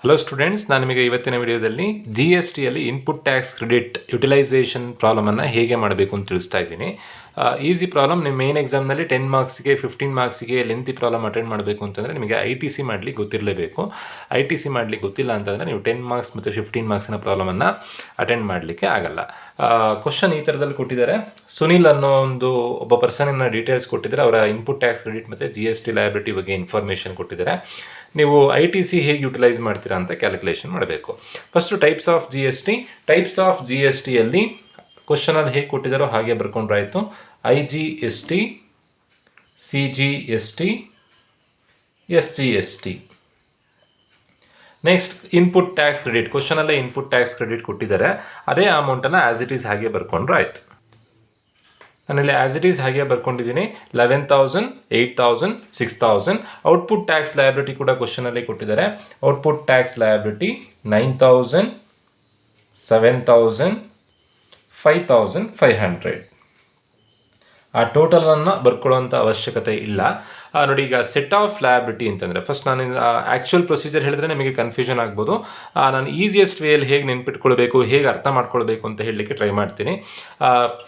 Hello students, ನಾನು ನಿಮಗೆ ಇವತ್ತಿನ ವಿಡಿಯೋದಲ್ಲಿ ಜಿ ಎಸ್ ಟಿಯಲ್ಲಿ ಇನ್ಪುಟ್ ಟ್ಯಾಕ್ಸ್ ಕ್ರೆಡಿಟ್ ಯುಟಿಲೈಸೇಷನ್ ಪ್ರಾಬ್ಲಮನ್ನು ಹೇಗೆ ಮಾಡಬೇಕು ಅಂತ ತಿಳಿಸ್ತಾ ಇದ್ದೀನಿ. Easy problem. ನಿಮ್ಮ ಮೇನ್ ಎಕ್ಸಾಮ್ನಲ್ಲಿ 10 ಮಾರ್ಕ್ಸ್ಗೆ 15 ಮಾರ್ಕ್ಸಿಗೆ ಲೆಂತಿ ಪ್ರಾಬ್ಲಮ್ ಅಟೆಂಡ್ ಮಾಡಬೇಕು ಅಂತಂದರೆ ನಿಮಗೆ ಐ ಟಿ ಸಿ ಮಾಡಲಿಕ್ಕೆ ಗೊತ್ತಿರಲೇಬೇಕು. ಐ ಟಿ ಸಿ ಮಾಡಲಿಕ್ಕೆ ಗೊತ್ತಿಲ್ಲ ಅಂತಂದರೆ ನೀವು 10 ಮಾರ್ಕ್ಸ್ ಮತ್ತು 15 ಮಾರ್ಕ್ಸಿನ ಪ್ರಾಬ್ಲಮನ್ನು ಅಟೆಂಡ್ ಮಾಡಲಿಕ್ಕೆ ಆಗಲ್ಲ. ಕ್ವಶನ್ ಈ ಥರದಲ್ಲಿ ಕೊಟ್ಟಿದ್ದಾರೆ. ಸುನಿಲ್ ಅನ್ನೋ ಒಬ್ಬ ಪರ್ಸನ್ನ ಡೀಟೇಲ್ಸ್ ಕೊಟ್ಟಿದ್ದಾರೆ. ಅವರ ಇನ್ಪುಟ್ ಟ್ಯಾಕ್ಸ್ ಕ್ರೆಡಿಟ್ ಮತ್ತು ಜಿ ಎಸ್ ಟಿ ಲಯಬಿಲಿಟಿ ಬಗ್ಗೆ ಇನ್ಫಾರ್ಮೇಷನ್ ಕೊಟ್ಟಿದ್ದಾರೆ. ನೀವು ಐ ಟಿ ಸಿ ಹೇಗೆ ಯುಟಿಲೈಸ್ ಮಾಡ್ತೀರಾ ಅಂತ ಕ್ಯಾಲ್ಕುಲೇಷನ್ ಮಾಡಬೇಕು. First types of G S ಟಿಯಲ್ಲಿ ಕ್ವಶನಲ್ಲಿ ಹೇಗೆ ಕೊಟ್ಟಿದ್ದಾರೋ ಹಾಗೆ ಬರ್ಕೊಂಡ್ರಾಯಿತು. I G S T, C G S T, S G S T. Next input tax credit. ಕ್ವಶನಲ್ಲೇ ಇನ್ಪುಟ್ ಟ್ಯಾಕ್ಸ್ ಕ್ರೆಡಿಟ್ ಕೊಟ್ಟಿದ್ದಾರೆ. ಅದೇ ಅಮೌಂಟನ್ನು ಆ್ಯಸ್ ಇಟ್ ಈಸ್ ಹಾಗೆ ಬರ್ಕೊಂಡ್ರೆ ಆಯಿತು. ನಾನಿಲ್ಲಿ ಆ್ಯಸ್ ಇಟ್ ಈಸ್ ಹಾಗೆ ಬರ್ಕೊಂಡಿದ್ದೀನಿ. 11,000, 8,000, 6,000. ಔಟ್ಪುಟ್ ಟ್ಯಾಕ್ಸ್ ಲಯಬಿಲಿಟಿ ಕೂಡ ಕ್ವಶನಲ್ಲಿ ಕೊಟ್ಟಿದ್ದಾರೆ. Output tax liability 9,000, 7,000, 5,500. ಆ ಟೋಟಲನ್ನು ಬರ್ಕೊಳ್ಳುವಂಥ ಅವಶ್ಯಕತೆ ಇಲ್ಲ. ನೋಡಿ, ಈಗ ಸೆಟ್ ಆಫ್ ಲಯಬಿಲಿಟಿ ಅಂತಂದರೆ ಫಸ್ಟ್ ನಾನು ಆ್ಯಕ್ಚುಯಲ್ ಪ್ರೊಸೀಜರ್ ಹೇಳಿದ್ರೆ ನಿಮಗೆ ಕನ್ಫ್ಯೂಷನ್ ಆಗ್ಬೋದು. ನಾನು ಈಸಿಯೆಸ್ಟ್ ವೇಯಲ್ಲಿ ಹೇಗೆ ನೆನ್ಪಿಟ್ಕೊಳ್ಬೇಕು, ಹೇಗೆ ಅರ್ಥ ಮಾಡ್ಕೊಳ್ಬೇಕು ಅಂತ ಹೇಳಲಿಕ್ಕೆ ಟ್ರೈ ಮಾಡ್ತೀನಿ.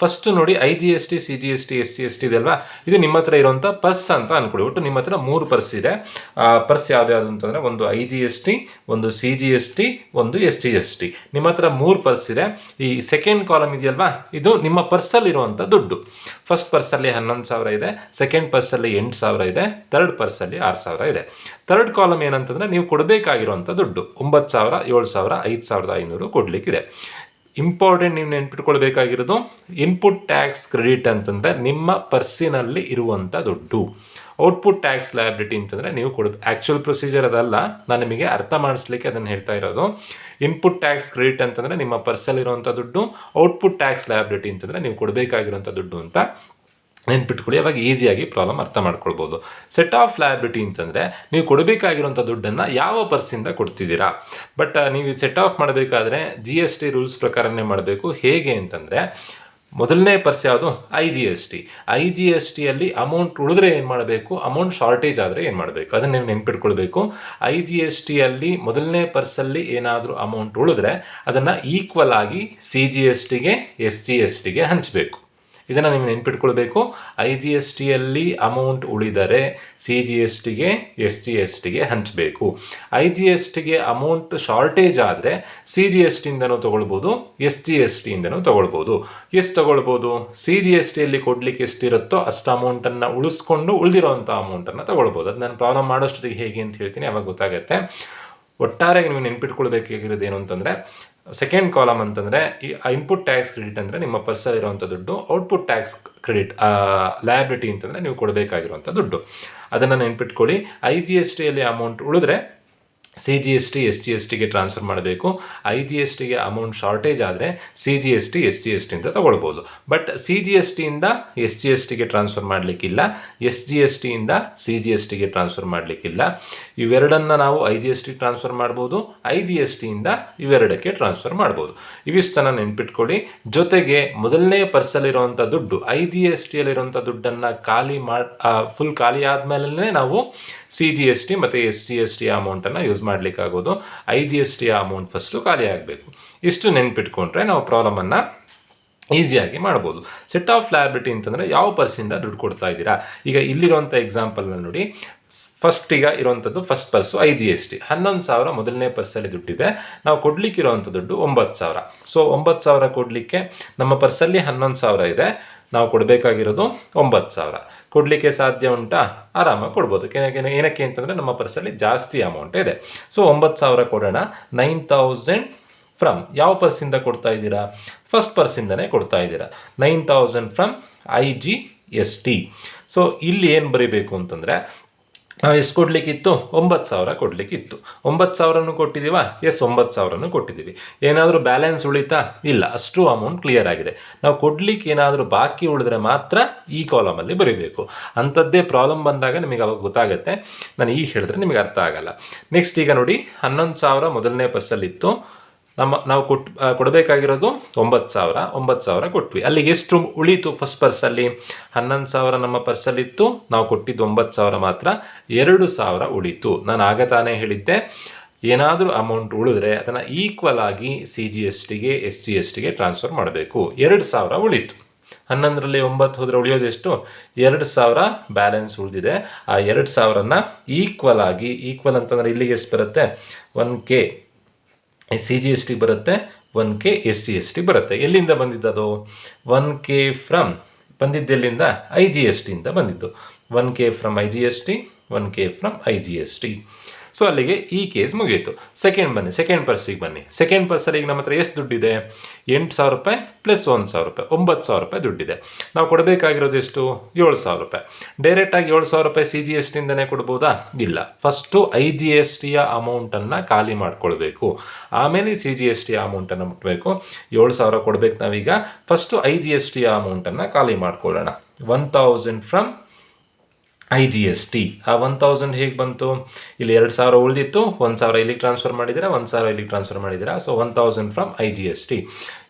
ಫಸ್ಟ್ ನೋಡಿ, I G S T, C G S T, S T S T ಇದೆ ಅಲ್ವಾ, ಇದು ನಿಮ್ಮ ಹತ್ರ ಇರುವಂಥ ಪರ್ಸ್ ಅಂತ ಅಂದ್ಕೊಳ್ಳಿ. ಒಟ್ಟು ನಿಮ್ಮ ಹತ್ರ 3 ಪರ್ಸ್ ಇದೆ. ಪರ್ಸ್ ಯಾವ್ದು ಅಂತಂದರೆ ಒಂದು ಐ ಜಿ ಎಸ್ ಟಿ, ಒಂದು ಸಿ ಜಿ ಎಸ್ ಟಿ, ಒಂದು ಎಸ್ ಟಿ ಎಸ್ ಟಿ. ನಿಮ್ಮ ಹತ್ರ 3 ಪರ್ಸ್ ಇದೆ. ಈ ಸೆಕೆಂಡ್ ಕಾಲಮ್ ಇದೆಯಲ್ವಾ, ಇದು ನಿಮ್ಮ ಪರ್ಸಲ್ಲಿ ಇರುವಂಥ ದುಡ್ಡು. ಫಸ್ಟ್ ಪರ್ಸಲ್ಲಿ 11,000 ಇದೆ, ಸೆಕೆಂಡ್ ಪರ್ಸಲ್ಲಿ 8,000 ಇದೆ, ಥರ್ಡ್ ಪರ್ಸಲ್ಲಿ 6,000 ಇದೆ. ಥರ್ಡ್ ಕಾಲಮ್ ಏನಂತಂದರೆ ನೀವು ಕೊಡಬೇಕಾಗಿರುವಂಥ ದುಡ್ಡು 9,000, 7,000, 5,500 ಕೊಡಲಿಕ್ಕಿದೆ. ಇಂಪಾರ್ಟೆಂಟ್ ನೀವು ನೆನ್ಪಿಟ್ಕೊಳ್ಬೇಕಾಗಿರೋದು ಇನ್ಪುಟ್ ಟ್ಯಾಕ್ಸ್ ಕ್ರೆಡಿಟ್ ಅಂತಂದರೆ ನಿಮ್ಮ ಪರ್ಸಿನಲ್ಲಿ ಇರುವಂಥ ದುಡ್ಡು. ಔಟ್ಪುಟ್ ಟ್ಯಾಕ್ಸ್ ಲಯಬಿಲಿಟಿ ಅಂತಂದರೆ ನೀವು ಆ್ಯಕ್ಚುಯಲ್ ಪ್ರೊಸೀಜರ್ ಅದಲ್ಲ, ನಾನು ನಿಮಗೆ ಅರ್ಥ ಮಾಡಿಸ್ಲಿಕ್ಕೆ ಅದನ್ನು ಹೇಳ್ತಾ ಇರೋದು. ಇನ್ಪುಟ್ ಟ್ಯಾಕ್ಸ್ ಕ್ರೆಡಿಟ್ ಅಂತಂದರೆ ನಿಮ್ಮ ಪರ್ಸಲ್ಲಿರುವಂಥ ದುಡ್ಡು, ಔಟ್ಪುಟ್ ಟ್ಯಾಕ್ಸ್ ಲಯಬಿಲಿಟಿ ಅಂತಂದರೆ ನೀವು ಕೊಡಬೇಕಾಗಿರುವಂಥ ದುಡ್ಡು ಅಂತ ನೆನ್ಪಿಟ್ಕೊಳ್ಳಿ. ಅವಾಗ ಈಸಿಯಾಗಿ ಪ್ರಾಬ್ಲಮ್ ಅರ್ಥ ಮಾಡ್ಕೊಳ್ಬೋದು. ಸೆಟ್ ಆಫ್ ಲಯಬಿಲಿಟಿ ಅಂತಂದರೆ ನೀವು ಕೊಡಬೇಕಾಗಿರುವಂಥ ದುಡ್ಡನ್ನು ಯಾವ ಪರ್ಸಿಂದ ಕೊಡ್ತಿದ್ದೀರಾ. ಬಟ್ ನೀವು ಸೆಟ್ ಆಫ್ ಮಾಡಬೇಕಾದ್ರೆ ಜಿ ಎಸ್ ಟಿ ರೂಲ್ಸ್ ಪ್ರಕಾರನೇ ಮಾಡಬೇಕು. ಹೇಗೆ ಅಂತಂದರೆ ಮೊದಲನೇ ಪರ್ಸ್ ಯಾವುದು? I G S T. I G S ಟಿಯಲ್ಲಿ ಅಮೌಂಟ್ ಉಳಿದ್ರೆ ಏನು ಮಾಡಬೇಕು, ಅಮೌಂಟ್ ಶಾರ್ಟೇಜ್ ಆದರೆ ಏನು ಮಾಡಬೇಕು, ಅದನ್ನು ನೀವು ನೆನ್ಪಿಟ್ಕೊಳ್ಬೇಕು. ಐ ಜಿ ಎಸ್ ಟಿಯಲ್ಲಿ ಮೊದಲನೇ ಪರ್ಸಲ್ಲಿ ಏನಾದರೂ ಅಮೌಂಟ್ ಉಳಿದ್ರೆ ಅದನ್ನು ಈಕ್ವಲ್ ಆಗಿ ಸಿ ಜಿ ಎಸ್ ಟಿಗೆ, ಎಸ್ ಜಿ ಎಸ್ ಟಿಗೆ ಹಂಚಬೇಕು. ಇದನ್ನು ನೀವು ನೆನ್ಪಿಟ್ಕೊಳ್ಬೇಕು. ಐ ಜಿ ಎಸ್ ಟಿಯಲ್ಲಿ ಅಮೌಂಟ್ ಉಳಿದರೆ ಸಿ ಜಿ ಎಸ್ ಟಿಗೆ, ಎಸ್ ಜಿ ಎಸ್ ಟಿಗೆ ಹಂಚಬೇಕು. ಐ ಜಿ ಎಸ್ ಟಿಗೆ ಅಮೌಂಟ್ ಶಾರ್ಟೇಜ್ ಆದರೆ ಸಿ ಜಿ ಎಸ್ ಟಿಯಿಂದನೂ ತೊಗೊಳ್ಬೋದು, ಎಸ್ ಜಿ ಎಸ್ ಟಿಯಿಂದನೂ ತೊಗೊಳ್ಬೋದು. ಎಷ್ಟು ತೊಗೊಳ್ಬೋದು? ಸಿ ಜಿ ಎಸ್ ಟಿಯಲ್ಲಿ ಕೊಡಲಿಕ್ಕೆ ಎಷ್ಟಿರುತ್ತೋ ಅಷ್ಟು ಅಮೌಂಟನ್ನು ಉಳಿಸ್ಕೊಂಡು ಉಳಿದಿರೋವಂಥ ಅಮೌಂಟನ್ನು ತೊಗೊಳ್ಬೋದು. ಅದು ನಾನು ಪ್ರಾಬ್ಲಮ್ ಮಾಡೋಷ್ಟೊತ್ತಿಗೆ ಹೇಗೆ ಅಂತ ಹೇಳ್ತೀನಿ, ಅವಾಗ ಗೊತ್ತಾಗುತ್ತೆ. ಒಟ್ಟಾರೆಗೆ ನೀವು ನೆನ್ಪಿಟ್ಕೊಳ್ಬೇಕಾಗಿರೋದು ಏನು ಅಂತಂದರೆ ಸೆಕೆಂಡ್ ಕಾಲಮ್ ಅಂತಂದರೆ ಈ ಇನ್ಪುಟ್ ಟ್ಯಾಕ್ಸ್ ಕ್ರೆಡಿಟ್ ಅಂದರೆ ನಿಮ್ಮ ಪರ್ಸಲ್ಲಿರುವಂಥ ದುಡ್ಡು, ಔಟ್ಪುಟ್ ಟ್ಯಾಕ್ಸ್ ಕ್ರೆಡಿಟ್ ಲಯಬಿಲಿಟಿ ಅಂತಂದರೆ ನೀವು ಕೊಡಬೇಕಾಗಿರುವಂಥ ದುಡ್ಡು. ಅದನ್ನು ನೆನ್ಪಿಟ್ಕೊಳ್ಳಿ. ಐ ಜಿ ಎಸ್ ಟಿಯಲ್ಲಿ ಅಮೌಂಟ್ ಉಳಿದ್ರೆ C G S T, S G S ಟಿಗೆ ಟ್ರಾನ್ಸ್ಫರ್ ಮಾಡಬೇಕು. ಐ ಜಿ ಎಸ್ ಟಿಗೆ ಅಮೌಂಟ್ ಶಾರ್ಟೇಜ್ ಆದರೆ C G S T, S G S ಟಿಯಿಂದ ತೊಗೊಳ್ಬೋದು. ಬಟ್ ಸಿ ಜಿ ಎಸ್ ಟಿಯಿಂದ ಎಸ್ ಜಿ ಎಸ್ ಟಿಗೆ ಟ್ರಾನ್ಸ್ಫರ್ ಮಾಡಲಿಕ್ಕಿಲ್ಲ, ಎಸ್ ಜಿ ಎಸ್ ಟಿಯಿಂದ ಸಿ ಜಿ ಎಸ್ ಟಿಗೆ ಟ್ರಾನ್ಸ್ಫರ್ ಮಾಡಲಿಕ್ಕಿಲ್ಲ. ಇವೆರಡನ್ನು ನಾವು I G S T transfer ಮಾಡ್ಬೋದು, ಐ ಜಿ ಎಸ್ ಟಿಯಿಂದ ಇವೆರಡಕ್ಕೆ ಟ್ರಾನ್ಸ್ಫರ್ ಮಾಡ್ಬೋದು. ಇವಿಷ್ಟನ್ನು ನೆನ್ಪಿಟ್ಕೊಳ್ಳಿ. ಜೊತೆಗೆ ಮೊದಲನೇ ಪರ್ಸಲ್ಲಿರುವಂಥ ದುಡ್ಡು, ಐ ಜಿ ಎಸ್ ಟಿಯಲ್ಲಿರುವಂಥ ದುಡ್ಡನ್ನು ಫುಲ್ ಖಾಲಿ ಆದಮೇಲೆ ನಾವು ಸಿ ಜಿ ಎಸ್ ಟಿ ಮತ್ತು ಎಸ್ ಜಿ ಎಸ್ ಟಿ ಅಮೌಂಟನ್ನು ಯೂಸ್ ಮಾಡಲಿಕ್ಕಾಗೋದು. I G S T amount first ಖಾಲಿ ಆಗಬೇಕು. ಇಷ್ಟು ನೆನ್ಪಿಟ್ಕೊಂಡ್ರೆ ನಾವು ಪ್ರಾಬ್ಲಮನ್ನು ಈಸಿಯಾಗಿ ಮಾಡ್ಬೋದು. ಸೆಟ್ ಆಫ್ ಲಯಬಿಲಿಟಿ ಅಂತಂದರೆ ಯಾವ ಪರ್ಸಿಂದ ದುಡ್ಡು ಕೊಡ್ತಾ ಇದ್ದೀರಾ. ಈಗ ಇಲ್ಲಿರುವಂಥ ಎಕ್ಸಾಂಪಲ್ನ ನೋಡಿ. ಫಸ್ಟ್ ಈಗ ಇರುವಂಥದ್ದು first purse I G S T 11,000 ಮೊದಲನೇ ಪರ್ಸಲ್ಲಿ ದುಡ್ಡಿದೆ. ನಾವು ಕೊಡಲಿಕ್ಕಿರುವಂಥ ದುಡ್ಡು 9,000. ಸೊ 9,000 ಕೊಡಲಿಕ್ಕೆ ನಮ್ಮ ಪರ್ಸಲ್ಲಿ 11,000 ಇದೆ, ನಾವು ಕೊಡಬೇಕಾಗಿರೋದು 9,000. ಕೊಡಲಿಕ್ಕೆ ಸಾಧ್ಯ ಉಂಟಾ? ಆರಾಮಾಗಿ ಕೊಡ್ಬೋದು. ಏನಕ್ಕೆ ಅಂತಂದರೆ ನಮ್ಮ ಪರ್ಸಲ್ಲಿ ಜಾಸ್ತಿ ಅಮೌಂಟ್ ಇದೆ. ಸೊ 9,000 ಕೊಡೋಣ. 9,000 ಫ್ರಮ್ ಯಾವ ಪರ್ಸಿಂದ ಕೊಡ್ತಾ ಇದ್ದೀರಾ? ಫಸ್ಟ್ ಪರ್ಸಿಂದನೇ ಕೊಡ್ತಾ ಇದ್ದೀರಾ. 9,000 from I G S T. So ಇಲ್ಲಿ ಏನು ಬರೀಬೇಕು ಅಂತಂದರೆ ನಾವು ಎಷ್ಟು ಕೊಡಲಿಕ್ಕಿತ್ತು? 9,000 ಕೊಡಲಿಕ್ಕಿತ್ತು. 9,000 ಕೊಟ್ಟಿದ್ದೀವಾ? ಎಸ್, 9,000 ಕೊಟ್ಟಿದ್ದೀವಿ. ಏನಾದರೂ ಬ್ಯಾಲೆನ್ಸ್ ಉಳಿತಾ? ಇಲ್ಲ, ಅಷ್ಟು ಅಮೌಂಟ್ ಕ್ಲಿಯರ್ ಆಗಿದೆ. ನಾವು ಕೊಡಲಿಕ್ಕೆ ಏನಾದರೂ ಬಾಕಿ ಉಳಿದ್ರೆ ಮಾತ್ರ ಈ ಕಾಲಮಲ್ಲಿ ಬರೀಬೇಕು. ಅಂಥದ್ದೇ ಪ್ರಾಬ್ಲಮ್ ಬಂದಾಗ ನಿಮಗೆ ಅವಾಗ ಗೊತ್ತಾಗುತ್ತೆ. ನಾನು ಈಗ ಹೇಳಿದ್ರೆ ನಿಮಗೆ ಅರ್ಥ ಆಗಲ್ಲ. ನೆಕ್ಸ್ಟ್ ಈಗ ನೋಡಿ, 11,000 ಮೊದಲನೇ ಪರ್ಸಲ್ಲಿತ್ತು. ನಾವು ಕೊಡಬೇಕಾಗಿರೋದು 9,000 ಕೊಟ್ವಿ. ಅಲ್ಲಿಗೆ ಎಷ್ಟು ಉಳೀತು? ಫಸ್ಟ್ ಪರ್ಸಲ್ಲಿ 11,000 ನಮ್ಮ ಪರ್ಸಲ್ಲಿತ್ತು, ನಾವು ಕೊಟ್ಟಿದ್ದು 9,000 ಮಾತ್ರ, 2,000 ಉಳೀತು. ನಾನು ಆಗ ತಾನೇ ಹೇಳಿದ್ದೆ ಏನಾದರೂ ಅಮೌಂಟ್ ಉಳಿದ್ರೆ ಅದನ್ನು ಈಕ್ವಲ್ ಆಗಿ CGSTಗೆ SGSTಗೆ ಟ್ರಾನ್ಸ್ಫರ್ ಮಾಡಬೇಕು. 2,000 ಉಳಿತು. 11ರಲ್ಲಿ 9 ಹೋದರೆ ಉಳಿಯೋದು ಎಷ್ಟು? 2,000 ಬ್ಯಾಲೆನ್ಸ್ ಉಳಿದಿದೆ. ಆ 2,000ನ ಈಕ್ವಲ್ ಅಂತಂದರೆ ಇಲ್ಲಿಗೆ ಎಷ್ಟು ಬರುತ್ತೆ? 1K CGST ಬರುತ್ತೆ, 1K SGST ಬರುತ್ತೆ. ಎಲ್ಲಿಂದ ಬಂದಿದ್ದದು? 1K from ಬಂದಿದ್ದೆಲ್ಲಿಂದ? IGST ಇಂದ ಬಂದಿದ್ದು. 1K from IGST, 1K from IGST. So ಅಲ್ಲಿಗೆ ಈ ಕೇಸ್ ಮುಗಿಯಿತು. ಸೆಕೆಂಡ್ ಪರ್ಸಿಗೆ ಬನ್ನಿ. ಸೆಕೆಂಡ್ ಪರ್ಸಲ್ಲಿ ಈಗ ನಮ್ಮ ಹತ್ರ ಎಷ್ಟು ದುಡ್ಡಿದೆ? 8,000 ರೂಪಾಯಿ ಪ್ಲಸ್ 1,000 ರೂಪಾಯಿ, 9,000 ರೂಪಾಯಿ ದುಡ್ಡಿದೆ. ನಾವು ಕೊಡಬೇಕಾಗಿರೋದು ಎಷ್ಟು? 7,000 ರೂಪಾಯಿ. ಡೈರೆಕ್ಟಾಗಿ 7,000 ರೂಪಾಯಿ CGSTಯಿಂದನೇ ಕೊಡ್ಬೋದಾ? ಇಲ್ಲ. ಫಸ್ಟು IGSTಯ ಅಮೌಂಟನ್ನು ಖಾಲಿ ಮಾಡ್ಕೊಳ್ಬೇಕು, ಆಮೇಲೆ CGSTಯ ಅಮೌಂಟನ್ನು ಮುಟ್ಟಬೇಕು. 7,000 ಕೊಡಬೇಕು ನಾವೀಗ. ಫಸ್ಟು IGSTಯ ಅಮೌಂಟನ್ನು ಖಾಲಿ ಮಾಡ್ಕೊಳ್ಳೋಣ. 1,000 ಫ್ರಮ್ IGST. ಆ 1,000 ಹೇಗೆ ಬಂತು? ಇಲ್ಲಿ 2,000 ಉಳಿದಿತ್ತು, 1,000 ಇಲ್ಲಿಗೆ ಟ್ರಾನ್ಸ್ಫರ್ ಮಾಡಿದ್ದೀರಾ, 1,000 ಇಲ್ಲಿಗೆ ಟ್ರಾನ್ಸ್ಫರ್ ಮಾಡಿದ್ದೀರಾ. So 1,000 from IGST.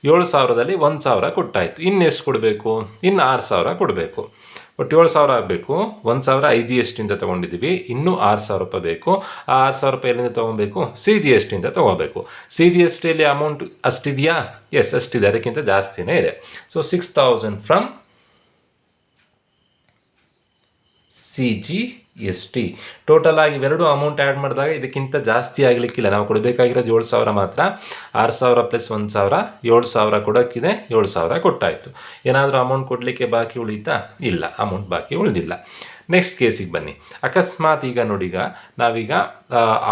7,000ದಲ್ಲಿ 1,000 ಕೊಟ್ಟಾಯಿತು. ಇನ್ನೆಷ್ಟು ಕೊಡಬೇಕು? ಇನ್ನು 6,000 ಕೊಡಬೇಕು. ಒಟ್ಟು 7,000 ಆಗಬೇಕು. 1,000 IGSTಯಿಂದ ತೊಗೊಂಡಿದ್ದೀವಿ, ಇನ್ನೂ 6,000 ರೂಪಾಯಿ ಬೇಕು. ಆ 6,000 ರೂಪಾಯಿ ಎಲ್ಲಿಂದ ತೊಗೊಬೇಕು? CGSTಯಿಂದ ತೊಗೋಬೇಕು. CGSTಯಲ್ಲಿ ಅಮೌಂಟ್ ಅಷ್ಟಿದೆಯಾ? ಎಸ್, ಅಷ್ಟಿದೆ, ಅದಕ್ಕಿಂತ ಜಾಸ್ತಿನೇ ಇದೆ. So 6,000 from CGST. ಟೋಟಲ್ ಆಗಿ ಇವೆರಡು ಅಮೌಂಟ್ ಆ್ಯಡ್ ಮಾಡಿದಾಗ ಇದಕ್ಕಿಂತ ಜಾಸ್ತಿ ಆಗಲಿಕ್ಕಿಲ್ಲ. ನಾವು ಕೊಡಬೇಕಾಗಿರೋದು 7,000 ಮಾತ್ರ. 6,000 ಪ್ಲಸ್ 1,000, 7,000 ಕೊಡೋಕ್ಕಿದೆ. 7,000 ಕೊಟ್ಟಾಯಿತು. ಏನಾದರೂ ಅಮೌಂಟ್ ಕೊಡಲಿಕ್ಕೆ ಬಾಕಿ ಉಳೀತಾ? ಇಲ್ಲ, ಅಮೌಂಟ್ ಬಾಕಿ ಉಳಿದಿಲ್ಲ. ನೆಕ್ಸ್ಟ್ ಕೇಸಿಗೆ ಬನ್ನಿ. ಅಕಸ್ಮಾತ್ ಈಗ ನೋಡಿ, ನಾವೀಗ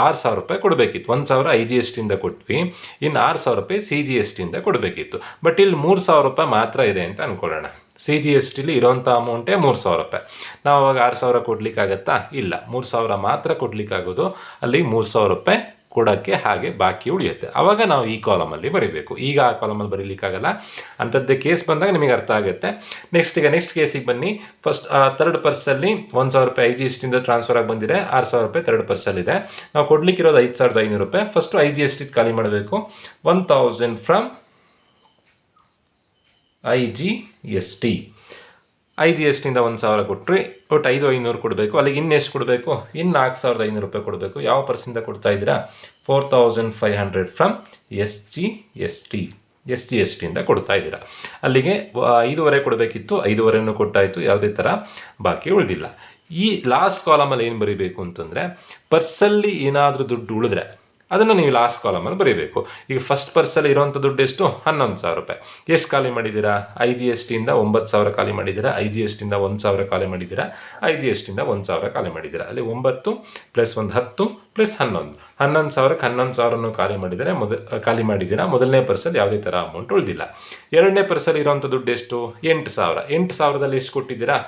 6,000 ರೂಪಾಯಿ ಕೊಡಬೇಕಿತ್ತು. 1,000 IGSTಯಿಂದ ಕೊಟ್ವಿ, ಇನ್ನು 6,000 ರೂಪಾಯಿ CGSTಯಿಂದ ಕೊಡಬೇಕಿತ್ತು. ಬಟ್ ಇಲ್ಲಿ 3,000 ರೂಪಾಯಿ ಮಾತ್ರ ಇದೆ ಅಂತ ಅಂದ್ಕೊಳ್ಳೋಣ. CGSTಲಿ ಇರೋಂಥ ಅಮೌಂಟೇ 3,000 ರೂಪಾಯಿ. ನಾವು ಅವಾಗ 6,000 ಕೊಡಲಿಕ್ಕಾಗತ್ತಾ? ಇಲ್ಲ, 3,000 ಮಾತ್ರ ಕೊಡಲಿಕ್ಕಾಗೋದು. ಅಲ್ಲಿ 3,000 ರೂಪಾಯಿ ಕೊಡೋಕ್ಕೆ ಹಾಗೆ ಬಾಕಿ ಉಳಿಯುತ್ತೆ. ಆವಾಗ ನಾವು ಈ ಕಾಲಮಲ್ಲಿ ಬರೀಬೇಕು. ಈಗ ಆ ಕಾಲಮಲ್ಲಿ ಬರೀಲಿಕ್ಕಾಗಲ್ಲ. ಅಂಥದ್ದೇ ಕೇಸ್ ಬಂದಾಗ ನಿಮಗೆ ಅರ್ಥ ಆಗುತ್ತೆ. ನೆಕ್ಸ್ಟ್ ಕೇಸಿಗೆ ಬನ್ನಿ. ಫಸ್ಟ್ ಥರ್ಡ್ ಪರ್ಸಲ್ಲಿ 1,000 ರೂಪಾಯಿ IGSTಯಿಂದ ಟ್ರಾನ್ಸ್ಫರ್ ಆಗಿ ಬಂದಿದೆ. 6,000 ರೂಪಾಯಿ ಥರ್ಡ್ ಪರ್ಸಲ್ಲಿದೆ. ನಾವು ಕೊಡಲಿಕ್ಕಿರೋದು 5,500 ರೂಪಾಯಿ. ಫಸ್ಟು IGST ಖಾಲಿ ಮಾಡಬೇಕು. 1,000 ಫ್ರಮ್ IGST. IGSTಯಿಂದ 1,000 ಕೊಟ್ಟರೆ ಒಟ್ಟು 5,500 ಕೊಡಬೇಕು. ಅಲ್ಲಿಗೆ ಇನ್ನೆಷ್ಟು ಕೊಡಬೇಕು? ಇನ್ನು 4,500 ರೂಪಾಯಿ ಕೊಡಬೇಕು. ಯಾವ ಪರ್ಸೆಂದ ಕೊಡ್ತಾ ಇದ್ದೀರಾ? 4,500 ಫ್ರಮ್ SGSTಯಿಂದ ಕೊಡ್ತಾ ಇದ್ದೀರಾ. ಅಲ್ಲಿಗೆ 5,500 ಕೊಡಬೇಕಿತ್ತು, 5,500 ಕೊಟ್ಟಾಯಿತು. ಯಾವುದೇ ಥರ ಬಾಕಿ ಉಳಿದಿಲ್ಲ. ಈ ಲಾಸ್ಟ್ ಕಾಲಮಲ್ಲಿ ಏನು ಬರೀಬೇಕು ಅಂತಂದರೆ, ಪರ್ಸಲ್ಲಿ ಏನಾದರೂ ದುಡ್ಡು ಉಳಿದ್ರೆ ಅದನ್ನು ನೀವು ಲಾಸ್ಟ್ ಕಾಲಮಲ್ಲಿ ಬರೀಬೇಕು. ಈಗ ಫಸ್ಟ್ ಪರ್ಸಲ್ಲಿ ಇರೋವಂಥ ದುಡ್ಡು ಎಷ್ಟು? 11,000 ರೂಪಾಯಿ. ಎಷ್ಟು ಖಾಲಿ ಮಾಡಿದ್ದೀರಾ? IGSTಯಿಂದ 9,000 ಖಾಲಿ ಮಾಡಿದ್ದೀರಾ, IGSTಯಿಂದ 1,000 ಖಾಲಿ ಮಾಡಿದ್ದೀರಾ, IGSTಯಿಂದ 1,000 ಖಾಲಿ ಮಾಡಿದ್ದೀರಾ. ಅಲ್ಲಿ 9 ಪ್ಲಸ್ 1 10 ಪ್ಲಸ್ 11, 11,000ಕ್ಕೆ 11,000 ಖಾಲಿ ಮಾಡಿದ್ದೀರಾ. ಮೊದಲನೇ ಪರ್ಸಲ್ಲಿ ಯಾವುದೇ ಥರ ಅಮೌಂಟ್ ಉಳಿದಿಲ್ಲ. ಎರಡನೇ ಪರ್ಸಲ್ಲಿ ಇರೋವಂಥ ದುಡ್ಡು ಎಷ್ಟು? 8,000. 8,000ದಲ್ಲಿ ಎಷ್ಟು ಕೊಟ್ಟಿದ್ದೀರಾ?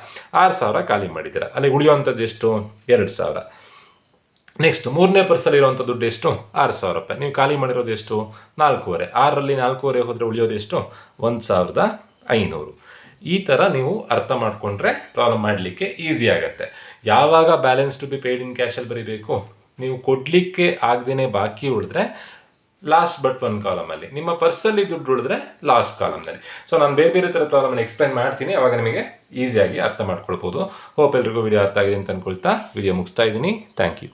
6,000 ಖಾಲಿ ಮಾಡಿದ್ದೀರಾ. ಅಲ್ಲಿ ಉಳಿಯುವಂಥದ್ದು ಎಷ್ಟು? 2,000. ನೆಕ್ಸ್ಟ್ ಮೂರನೇ ಪರ್ಸಲ್ಲಿ ಇರುವಂಥ ದುಡ್ಡು ಎಷ್ಟು? 6,000 ರೂಪಾಯಿ. ನೀವು ಖಾಲಿ ಮಾಡಿರೋದು ಎಷ್ಟು? 4,500. 6ರಲ್ಲಿ 4,500 ಹೋದರೆ ಉಳಿಯೋದು ಎಷ್ಟು? 1,500. ಈ ಥರ ನೀವು ಅರ್ಥ ಮಾಡಿಕೊಂಡ್ರೆ ಪ್ರಾಬ್ಲಮ್ ಮಾಡಲಿಕ್ಕೆ ಈಸಿ ಆಗುತ್ತೆ. ಯಾವಾಗ balance to be paid in ಕ್ಯಾಶಲ್ಲಿ ಬರೀಬೇಕು? ನೀವು ಕೊಡಲಿಕ್ಕೆ ಆಗದೇ ಬಾಕಿ ಉಳಿದ್ರೆ ಲಾಸ್ಟ್ ಬಟ್ ಒನ್ ಕಾಲಮಲ್ಲಿ, ನಿಮ್ಮ ಪರ್ಸಲ್ಲಿ ದುಡ್ಡು ಉಳಿದ್ರೆ ಲಾಸ್ಟ್ ಕಾಲಮ್ನಲ್ಲಿ. ಸೊ ನಾನು ಬೇರೆ ಥರ ಪ್ರಾಬ್ಲಮ್ನ ಎಕ್ಸ್ಪ್ಲೈನ್ ಮಾಡ್ತೀನಿ, ಆವಾಗ ನಿಮಗೆ ಈಸಿಯಾಗಿ ಅರ್ಥ ಮಾಡ್ಕೊಳ್ಬೋದು. ಹೋಪ್ ಎಲ್ರಿಗೂ ವಿಡಿಯೋ ಅರ್ಥ ಆಗಿದೆ ಅಂತ ಅಂದ್ಕೊಳ್ತಾ ವಿಡಿಯೋ ಮುಗಿಸ್ತಾ ಇದ್ದೀನಿ. Thank you.